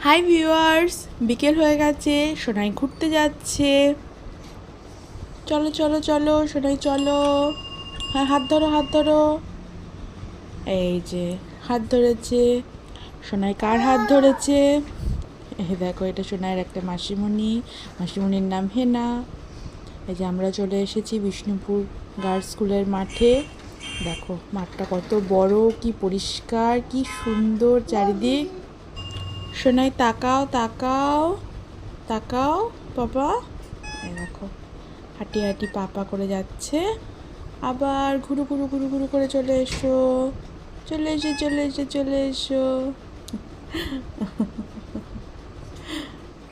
Hi viewers, বিকেল হয়ে গেছে, সোনাই ঘুরতে যাচ্ছে। চলো চলো চলো সোনাই চলো। হ্যাঁ, হাত ধরো হাত ধরো। এই যে হাত ধরেছে। সোনাই কার হাত ধরেছে? এই দেখো, এটা সোনাইয়ের একটা মাসিমণি। মাসিমণির নাম হেনা। এই যে আমরা চলে এসেছি বিষ্ণুপুর গার্লস স্কুলের মাঠে। দেখো মাঠটা কত বড়, কি পরিষ্কার, কি সুন্দর চারিদিক। সোনাই তাকাও তাকাও তাকাও বাবা। এই দেখো হাঁটি হাঁটি পাপা করে যাচ্ছে, আবার ঘুরু ঘুরু ঘুরু ঘুরু করে চলে এসো, চলে এসো চলে এসো চলে এসো।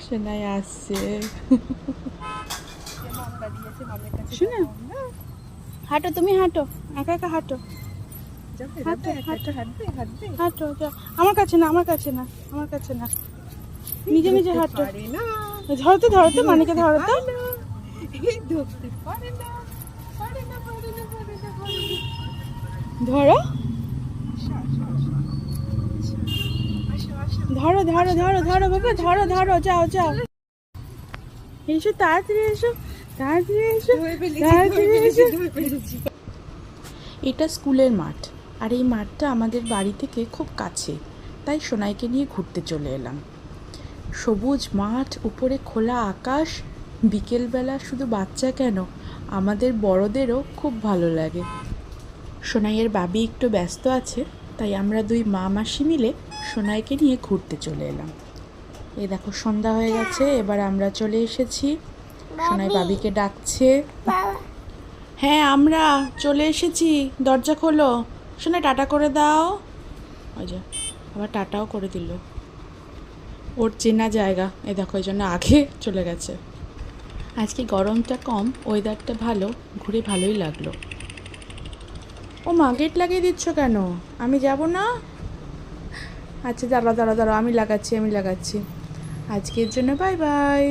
সোনাই আসছে। শোনা, হাঁটো তুমি, হাঁটো একা একা হাঁটো, হাঁটো যাও। আমার কাছে না, আমার কাছে না, আমার কাছে না, নিজে নিজে হাঁটো। ধরো তো ধরো তো, মানিকে ধরো তো। ধরো ধরো ধরো ধরো ধরো বাবা, ধরো ধরো, যাও যাও। এসো তাড়াতাড়ি এসো, তাড়াতাড়ি এসো, তাড়াতাড়ি এসো। এটা স্কুলের মাঠ, আর এই মাঠটা আমাদের বাড়ি থেকে খুব কাছে, তাই সোনাইকে নিয়ে ঘুরতে চলে এলাম। সবুজ মাঠ, উপরে খোলা আকাশ, বিকেলবেলা শুধু বাচ্চা কেন, আমাদের বড়দেরও খুব ভালো লাগে। সোনাইয়ের বাবি একটু ব্যস্ত আছে, তাই আমরা দুই মা মাসি মিলে সোনাইকে নিয়ে ঘুরতে চলে এলাম। এই দেখো সন্ধ্যা হয়ে গেছে, এবার আমরা চলে এসেছি। সোনাই বাবিকে ডাকছে। হ্যাঁ, আমরা চলে এসেছি, দরজা খোলো। সোনাই টাটা করে দাও। ওই যে আবার টাটাও করে দিল। ওর চেনা জায়গা, এই দেখো এই জন্য আগে চলে গেছে। আজকে গরমটা কম, ওয়েদারটা ভালো, ঘুরে ভালোই লাগলো। ও মা, গেট লাগিয়ে দিচ্ছ কেন? আমি যাব না। আচ্ছা দাঁড়াও দাঁড়াও দাঁড়াও, আমি লাগাচ্ছি। আজকের জন্য বাই বাই।